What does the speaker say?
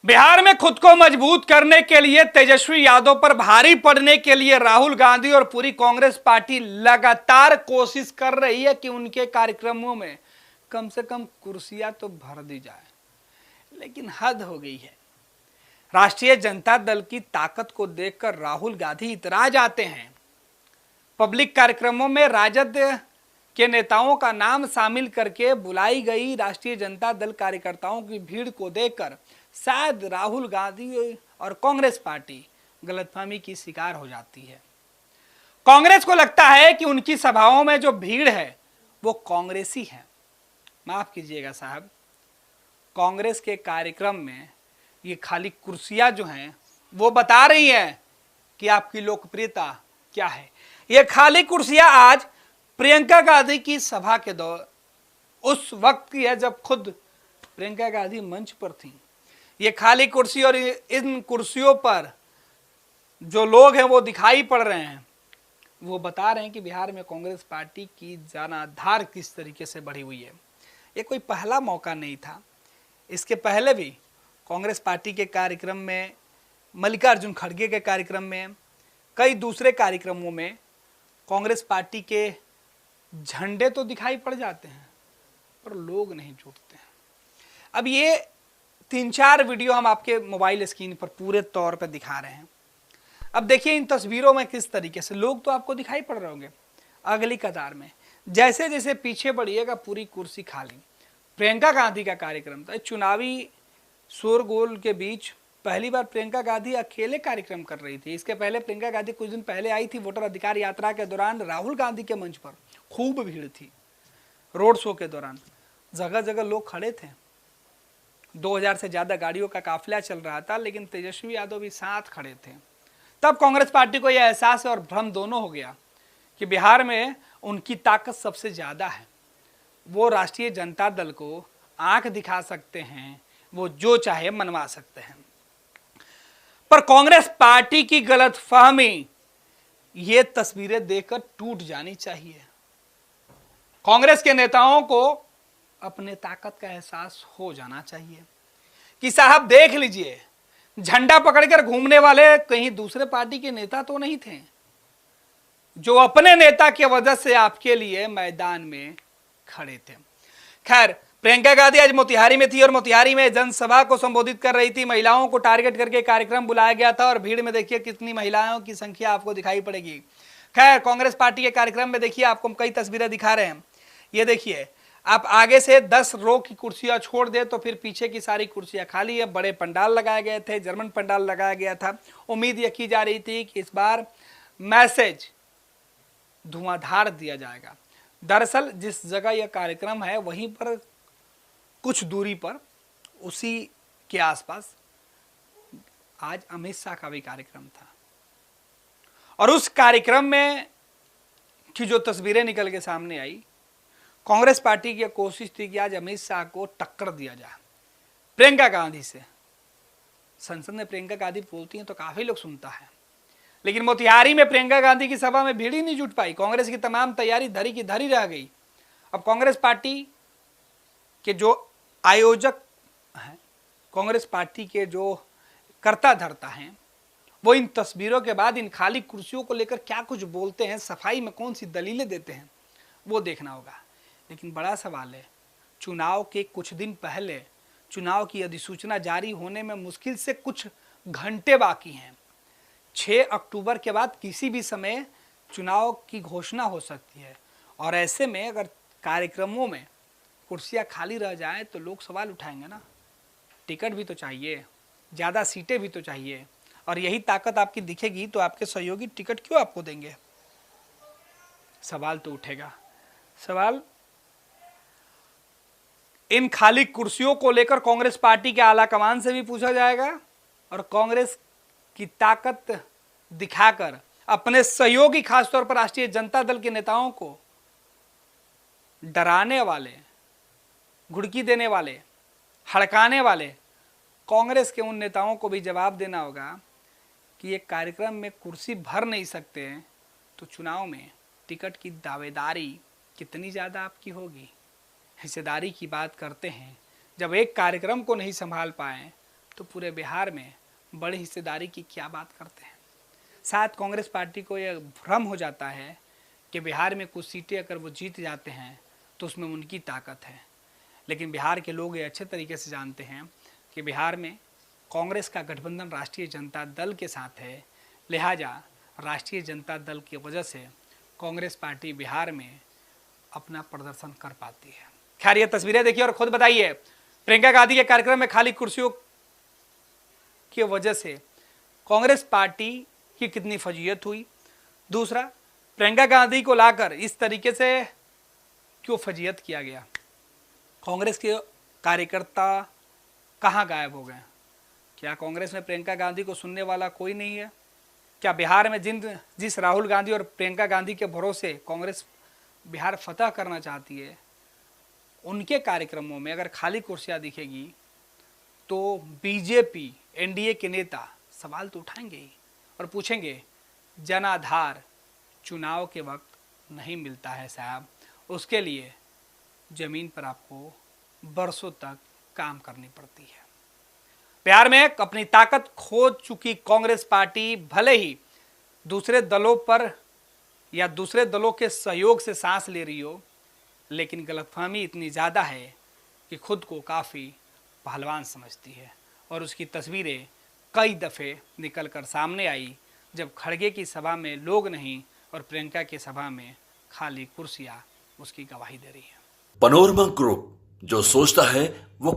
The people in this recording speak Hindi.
बिहार में खुद को मजबूत करने के लिए, तेजस्वी यादव पर भारी पड़ने के लिए राहुल गांधी और पूरी कांग्रेस पार्टी लगातार कोशिश कर रही है कि उनके कार्यक्रमों में कम से कम कुर्सियां तो भर दी जाए, लेकिन हद हो गई है। राष्ट्रीय जनता दल की ताकत को देखकर राहुल गांधी इतरा जाते हैं। पब्लिक कार्यक्रमों में राजद के नेताओं का नाम शामिल करके बुलाई गई राष्ट्रीय जनता दल कार्यकर्ताओं की भीड़ को देखकर शायद राहुल गांधी और कांग्रेस पार्टी गलतफहमी की शिकार हो जाती है। कांग्रेस को लगता है कि उनकी सभाओं में जो भीड़ है वो कांग्रेसी है। माफ कीजिएगा साहब, कांग्रेस के कार्यक्रम में ये खाली कुर्सियां जो हैं वो बता रही हैं कि आपकी लोकप्रियता क्या है। ये खाली कुर्सियां आज प्रियंका गांधी की सभा के दौर उस वक्त की है जब खुद प्रियंका गांधी मंच पर थी। ये खाली कुर्सी और इन कुर्सियों पर जो लोग हैं वो दिखाई पड़ रहे हैं, वो बता रहे हैं कि बिहार में कांग्रेस पार्टी की जनाधार किस तरीके से बढ़ी हुई है। ये कोई पहला मौका नहीं था। इसके पहले भी कांग्रेस पार्टी के कार्यक्रम में, मल्लिकार्जुन खड़गे के कार्यक्रम में, कई दूसरे कार्यक्रमों में कांग्रेस पार्टी के झंडे तो दिखाई पड़ जाते हैं पर लोग नहीं जुटते हैं। अब ये 3-4 वीडियो हम आपके मोबाइल स्क्रीन पर पूरे तौर पर दिखा रहे हैं। अब देखिए इन तस्वीरों में किस तरीके से लोग तो आपको दिखाई पड़ रहे होंगे अगली कतार में। जैसे जैसे पीछे बढ़िएगा पूरी कुर्सी खाली। प्रियंका गांधी का कार्यक्रम था। चुनावी शोरगुल के बीच पहली बार प्रियंका गांधी अकेले कार्यक्रम कर रही थी। इसके पहले प्रियंका गांधी कुछ दिन पहले आई थी। वोटर अधिकार यात्रा के दौरान राहुल गांधी के मंच पर खूब भीड़ थी। रोड शो के दौरान जगह जगह लोग खड़े थे। 2000 से ज्यादा गाड़ियों का काफिला चल रहा था, लेकिन तेजस्वी यादव भी साथ खड़े थे। तब कांग्रेस पार्टी को यह एहसास और भ्रम दोनों हो गया कि बिहार में उनकी ताकत सबसे ज्यादा है। वो राष्ट्रीय जनता दल को आंख दिखा सकते हैं, वो जो चाहे मनवा सकते हैं। पर कांग्रेस पार्टी की गलतफहमी ये तस्वीरें देखकर टूट जानी चाहिए। कांग्रेस के नेताओं को अपने ताकत का एहसास हो जाना चाहिए कि साहब देख लीजिए, झंडा पकड़कर घूमने वाले कहीं दूसरे पार्टी के नेता तो नहीं थे, जो अपने नेता की वजह से आपके लिए मैदान में खड़े थे। खैर, प्रियंका गांधी आज मोतिहारी में थी और मोतिहारी में जनसभा को संबोधित कर रही थी। महिलाओं को टारगेट करके कार्यक्रम बुलाया गया था और भीड़ में देखिए कितनी महिलाओं की संख्या आपको दिखाई पड़ेगी। खैर, कांग्रेस पार्टी के कार्यक्रम में देखिए आपको कई तस्वीरें दिखा रहे हैं। ये देखिए, आप आगे से 10 रो की कुर्सियां छोड़ दे तो फिर पीछे की सारी कुर्सियां खाली है। बड़े पंडाल लगाए गए थे, जर्मन पंडाल लगाया गया था। उम्मीद यह की जा रही थी कि इस बार मैसेज धुआंधार दिया जाएगा। दरअसल जिस जगह यह कार्यक्रम है वहीं पर कुछ दूरी पर, उसी के आसपास आज अमित शाह का भी कार्यक्रम था और उस कार्यक्रम में की जो तस्वीरें निकल के सामने आई, कांग्रेस पार्टी की कोशिश थी कि आज अमित शाह को टक्कर दिया जाए प्रियंका गांधी से। संसद में प्रियंका गांधी बोलती हैं तो काफी लोग सुनता है, लेकिन मोतिहारी में प्रियंका गांधी की सभा में भीड़ ही नहीं जुट पाई। कांग्रेस की तमाम तैयारी धरी की धरी रह गई। अब कांग्रेस पार्टी के जो आयोजक हैं, कांग्रेस पार्टी के जो कर्ता धर्ता हैं, वो इन तस्वीरों के बाद इन खाली कुर्सियों को लेकर क्या कुछ बोलते हैं, सफाई में कौन सी दलीलें देते हैं, वो देखना होगा। लेकिन बड़ा सवाल है, चुनाव के कुछ दिन पहले चुनाव की अधिसूचना जारी होने में मुश्किल से कुछ घंटे बाकी हैं। 6 अक्टूबर के बाद किसी भी समय चुनाव की घोषणा हो सकती है और ऐसे में अगर कार्यक्रमों में कुर्सियां खाली रह जाएं तो लोग सवाल उठाएंगे ना। टिकट भी तो चाहिए, ज़्यादा सीटें भी तो चाहिए, और यही ताकत आपकी दिखेगी तो आपके सहयोगी टिकट क्यों आपको देंगे? सवाल तो उठेगा। सवाल इन खाली कुर्सियों को लेकर कांग्रेस पार्टी के आला कमान से भी पूछा जाएगा और कांग्रेस की ताकत दिखाकर अपने सहयोगी, खासतौर पर राष्ट्रीय जनता दल के नेताओं को डराने वाले, घुड़की देने वाले, हड़काने वाले कांग्रेस के उन नेताओं को भी जवाब देना होगा कि ये कार्यक्रम में कुर्सी भर नहीं सकते हैं तो चुनाव में टिकट की दावेदारी कितनी ज़्यादा आपकी होगी। हिस्सेदारी की बात करते हैं, जब एक कार्यक्रम को नहीं संभाल पाए तो पूरे बिहार में बड़ी हिस्सेदारी की क्या बात करते हैं। शायद कांग्रेस पार्टी को यह भ्रम हो जाता है कि बिहार में कुछ सीटें अगर वो जीत जाते हैं तो उसमें उनकी ताकत है, लेकिन बिहार के लोग ये अच्छे तरीके से जानते हैं कि बिहार में कांग्रेस का गठबंधन राष्ट्रीय जनता दल के साथ है। लिहाजा राष्ट्रीय जनता दल की वजह से कांग्रेस पार्टी बिहार में अपना प्रदर्शन कर पाती है। खैर, ये तस्वीरें देखिए और खुद बताइए, प्रियंका गांधी के कार्यक्रम में खाली कुर्सियों की वजह से कांग्रेस पार्टी की कितनी फजीयत हुई। दूसरा, प्रियंका गांधी को लाकर इस तरीके से क्यों फजीयत किया गया। कांग्रेस के कार्यकर्ता कहाँ गायब हो गए। क्या कांग्रेस में प्रियंका गांधी को सुनने वाला कोई नहीं है। क्या बिहार में जिस राहुल गांधी और प्रियंका गांधी के भरोसे कांग्रेस बिहार फतह करना चाहती है, उनके कार्यक्रमों में अगर खाली कुर्सियां दिखेगी तो बीजेपी एनडीए के नेता सवाल तो उठाएंगे ही और पूछेंगे, जनाधार चुनाव के वक्त नहीं मिलता है साहब, उसके लिए जमीन पर आपको बरसों तक काम करनी पड़ती है। बिहार में अपनी ताकत खो चुकी कांग्रेस पार्टी भले ही दूसरे दलों पर या दूसरे दलों के सहयोग से सांस ले रही हो, लेकिन गलतफहमी इतनी ज़्यादा है कि खुद को काफ़ी पहलवान समझती है और उसकी तस्वीरें कई दफ़े निकल कर सामने आई जब खड़गे की सभा में लोग नहीं और प्रियंका की सभा में खाली कुर्सियां उसकी गवाही दे रही हैं। पनोरमा ग्रुप, जो सोचता है वो